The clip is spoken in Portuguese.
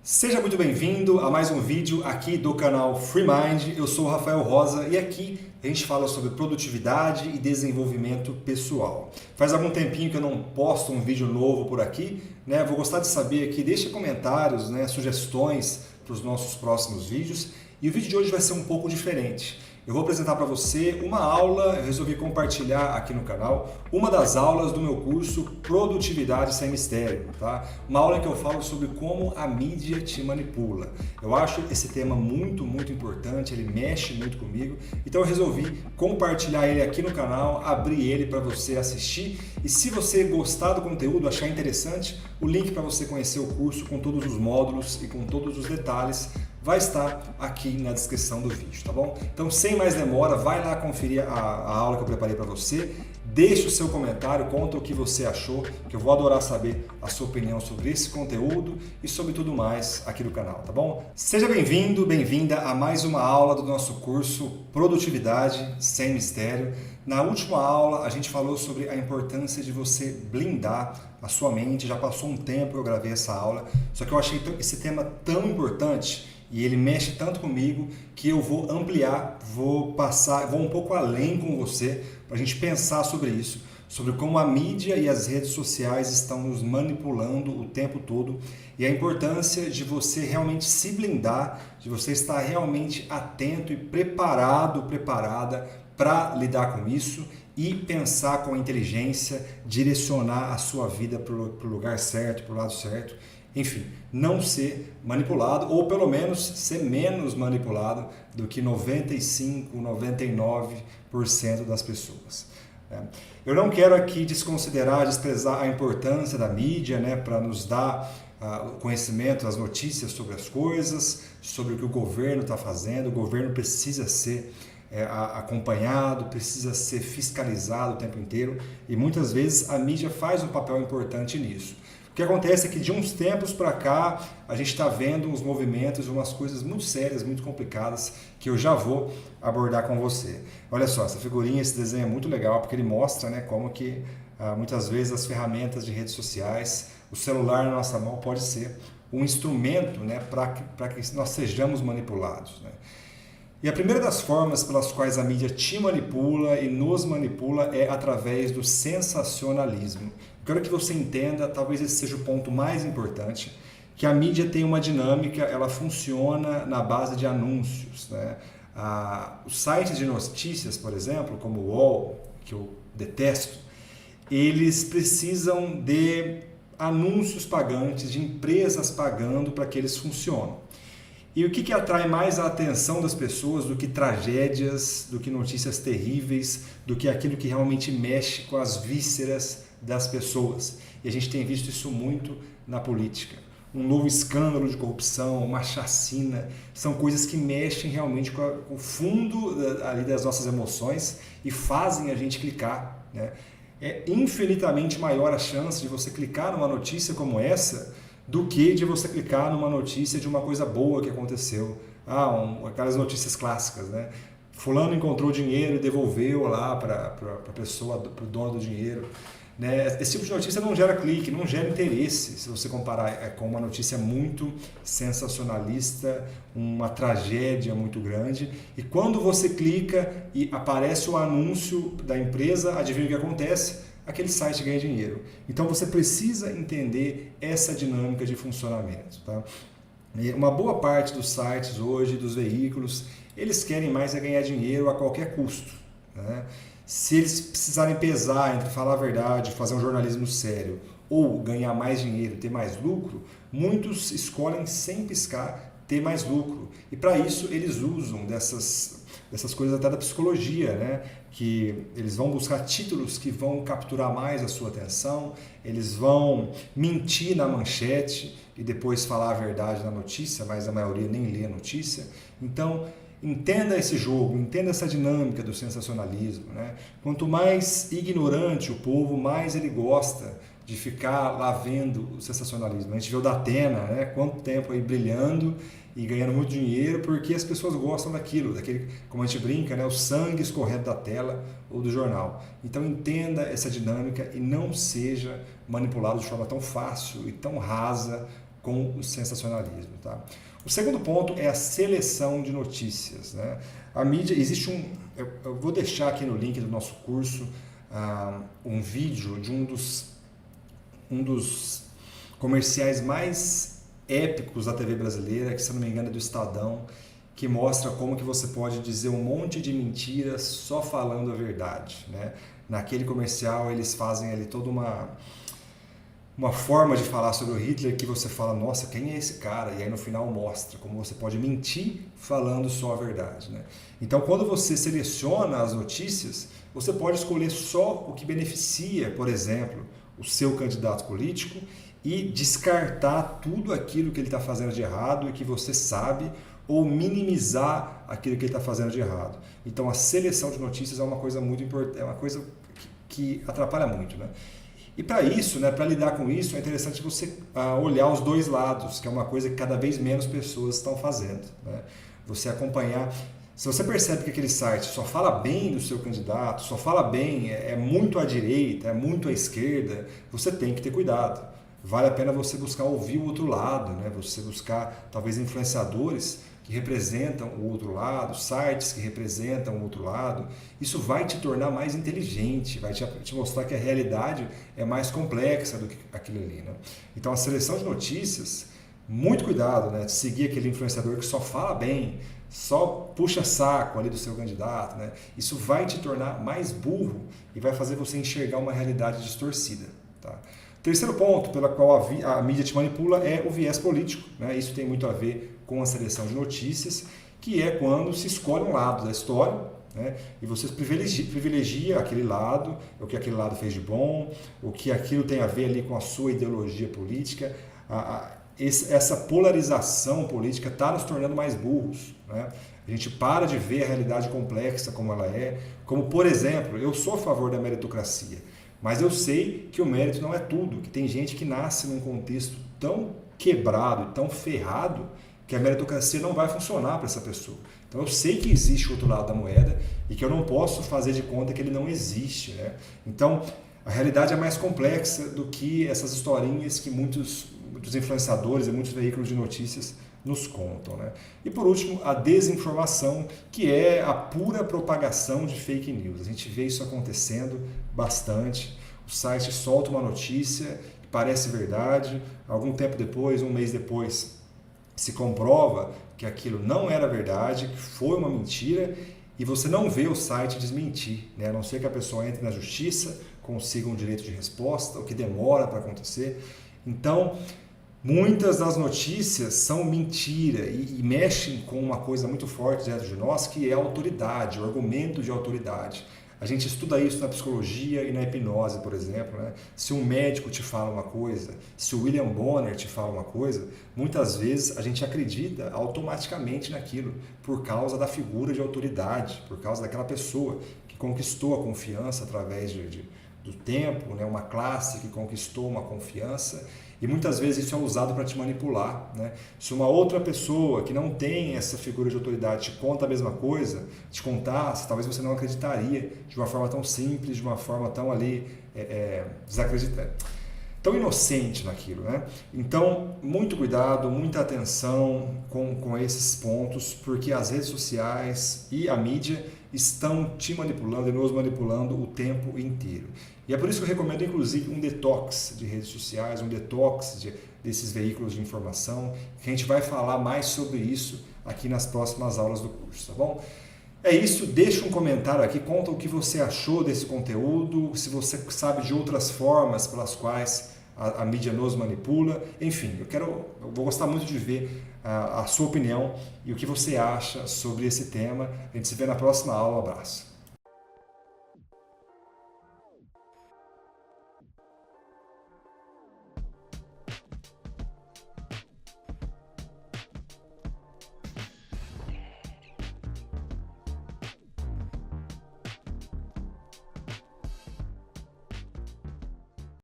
Seja muito bem-vindo a mais um vídeo aqui do canal Free Mind. Eu sou o Rafael Rosa e aqui a gente fala sobre produtividade e desenvolvimento pessoal. Faz algum tempinho que eu não posto um vídeo novo por aqui, né? Vou gostar de saber aqui, deixa comentários, né, sugestões para os nossos próximos vídeos. E o vídeo de hoje vai ser um pouco diferente. Eu vou apresentar para você uma aula, eu resolvi compartilhar aqui no canal, uma das aulas do meu curso Produtividade Sem Mistério, tá? Uma aula em que eu falo sobre como a mídia te manipula. Eu acho esse tema muito importante, ele mexe muito comigo, então eu resolvi compartilhar ele aqui no canal, abrir ele para você assistir e se você gostar do conteúdo, achar interessante, o link para você conhecer o curso com todos os módulos e com todos os detalhes vai estar aqui na descrição do vídeo, tá bom? Então, sem mais demora, vai lá conferir a aula que eu preparei para você, deixe o seu comentário, conta o que você achou, que eu vou adorar saber a sua opinião sobre esse conteúdo e sobre tudo mais aqui do canal, tá bom? Seja bem-vindo, bem-vinda a mais uma aula do nosso curso Produtividade Sem Mistério. Na última aula, a gente falou sobre a importância de você blindar a sua mente, já passou um tempo que eu gravei essa aula, só que eu achei esse tema tão importante e ele mexe tanto comigo que eu vou ampliar, vou um pouco além com você para a gente pensar sobre isso, sobre como a mídia e as redes sociais estão nos manipulando o tempo todo e a importância de você realmente se blindar, de você estar realmente atento e preparada para lidar com isso e pensar com inteligência, direcionar a sua vida para o lugar certo, para o lado certo. Enfim, não ser manipulado, ou pelo menos ser menos manipulado do que 95, 99% das pessoas. Eu não quero aqui desconsiderar, desprezar a importância da mídia, né, para nos dar o conhecimento, as notícias sobre as coisas, sobre o que o governo está fazendo. O governo precisa ser acompanhado, precisa ser fiscalizado o tempo inteiro e muitas vezes a mídia faz um papel importante nisso. O que acontece é que de uns tempos para cá a gente está vendo uns movimentos, umas coisas muito sérias, muito complicadas que eu já vou abordar com você. Olha só, essa figurinha, esse desenho é muito legal porque ele mostra, né, como que muitas vezes as ferramentas de redes sociais, o celular na nossa mão pode ser um instrumento, né, para que nós sejamos manipulados, né? E a primeira das formas pelas quais a mídia te manipula e nos manipula é através do sensacionalismo. Eu quero que você entenda, talvez esse seja o ponto mais importante, que a mídia tem uma dinâmica, ela funciona na base de anúncios, né? Os sites de notícias, por exemplo, como o UOL, que eu detesto, eles precisam de anúncios pagantes, de empresas pagando para que eles funcionem. E o que atrai mais a atenção das pessoas do que tragédias, do que notícias terríveis, do que aquilo que realmente mexe com as vísceras das pessoas? E a gente tem visto isso muito na política. Um novo escândalo de corrupção, uma chacina, são coisas que mexem realmente com o fundo ali das nossas emoções e fazem a gente clicar, né? É infinitamente maior a chance de você clicar numa notícia como essa do que de você clicar numa notícia de uma coisa boa que aconteceu. Aquelas notícias clássicas, né? Fulano encontrou dinheiro e devolveu lá para a pessoa, para o dono do dinheiro. Né? Esse tipo de notícia não gera clique, não gera interesse, se você comparar com uma notícia muito sensacionalista, uma tragédia muito grande. E quando você clica e aparece o anúncio da empresa, adivinha o que acontece? Aquele site ganha dinheiro. Então você precisa entender essa dinâmica de funcionamento. Tá? E uma boa parte dos sites hoje, dos veículos, eles querem mais é ganhar dinheiro a qualquer custo. Né? Se eles precisarem pesar entre falar a verdade, fazer um jornalismo sério ou ganhar mais dinheiro, ter mais lucro, muitos escolhem sem piscar ter mais lucro. E para isso eles usam dessas coisas até da psicologia, né? Que eles vão buscar títulos que vão capturar mais a sua atenção, eles vão mentir na manchete e depois falar a verdade na notícia, mas a maioria nem lê a notícia. Então, entenda esse jogo, entenda essa dinâmica do sensacionalismo, né? Quanto mais ignorante o povo, mais ele gosta de ficar lá vendo o sensacionalismo. A gente vê o Datena, né? Quanto tempo aí brilhando e ganhando muito dinheiro porque as pessoas gostam daquilo, daquele, como a gente brinca, né? O sangue escorrendo da tela ou do jornal. Então entenda essa dinâmica e não seja manipulado de forma tão fácil e tão rasa com o sensacionalismo. Tá? O segundo ponto é a seleção de notícias. Né? A mídia, existe eu vou deixar aqui no link do nosso curso um vídeo de um dos comerciais mais épicos da TV brasileira, que se não me engano é do Estadão, que mostra como que você pode dizer um monte de mentiras só falando a verdade. Né? Naquele comercial eles fazem ali toda uma forma de falar sobre o Hitler que você fala, nossa, quem é esse cara? E aí no final mostra como você pode mentir falando só a verdade. Né? Então quando você seleciona as notícias, você pode escolher só o que beneficia, por exemplo, o seu candidato político e descartar tudo aquilo que ele está fazendo de errado e que você sabe, ou minimizar aquilo que ele está fazendo de errado. Então a seleção de notícias é uma coisa muito importante, é uma coisa que atrapalha muito. Né? E para isso, né, para lidar com isso, é interessante você olhar os dois lados, que é uma coisa que cada vez menos pessoas estão fazendo. Né? Você acompanhar. Se você percebe que aquele site só fala bem do seu candidato, só fala bem, é muito à direita, é muito à esquerda, você tem que ter cuidado. Vale a pena você buscar ouvir o outro lado, né? Você buscar talvez influenciadores que representam o outro lado, sites que representam o outro lado. Isso vai te tornar mais inteligente, vai te mostrar que a realidade é mais complexa do que aquilo ali. Né? Então a seleção de notícias, muito cuidado, né? De seguir aquele influenciador que só fala bem, só puxa saco ali do seu candidato. Né? Isso vai te tornar mais burro e vai fazer você enxergar uma realidade distorcida. Tá? Terceiro ponto pela qual a mídia te manipula é o viés político. Né? Isso tem muito a ver com a seleção de notícias, que é quando se escolhe um lado da história, né? E você privilegia aquele lado, o que aquele lado fez de bom, o que aquilo tem a ver ali com a sua ideologia política. Essa polarização política está nos tornando mais burros. Né? A gente para de ver a realidade complexa como ela é, como, por exemplo, eu sou a favor da meritocracia, mas eu sei que o mérito não é tudo, que tem gente que nasce num contexto tão quebrado, tão ferrado, que a meritocracia não vai funcionar para essa pessoa. Então eu sei que existe o outro lado da moeda e que eu não posso fazer de conta que ele não existe. Né? Então a realidade é mais complexa do que essas historinhas que muitos influenciadores e muitos veículos de notícias nos contam. Né? E por último, a desinformação, que é a pura propagação de fake news. A gente vê isso acontecendo bastante. O site solta uma notícia que parece verdade, algum tempo depois, um mês depois, se comprova que aquilo não era verdade, que foi uma mentira, e você não vê o site desmentir, né? A não ser que a pessoa entre na justiça, consiga um direito de resposta, o que demora para acontecer. Então, muitas das notícias são mentira e mexem com uma coisa muito forte dentro de nós, que é a autoridade, o argumento de autoridade. A gente estuda isso na psicologia e na hipnose, por exemplo. Né? Se um médico te fala uma coisa, se o William Bonner te fala uma coisa, muitas vezes a gente acredita automaticamente naquilo, por causa da figura de autoridade, por causa daquela pessoa que conquistou a confiança através do tempo, né? Uma classe que conquistou uma confiança. E muitas vezes isso é usado para te manipular. Né? Se uma outra pessoa que não tem essa figura de autoridade te conta a mesma coisa, te contasse, talvez você não acreditaria de uma forma tão simples, de uma forma tão ali desacreditada, tão inocente naquilo. Né? Então, muito cuidado, muita atenção com esses pontos, porque as redes sociais e a mídia estão te manipulando e nos manipulando o tempo inteiro. E é por isso que eu recomendo, inclusive, um detox de redes sociais, um detox desses veículos de informação, que a gente vai falar mais sobre isso aqui nas próximas aulas do curso, tá bom? É isso, deixa um comentário aqui, conta o que você achou desse conteúdo, se você sabe de outras formas pelas quais a mídia nos manipula. Enfim, eu vou gostar muito de ver a sua opinião e o que você acha sobre esse tema. A gente se vê na próxima aula. Um abraço.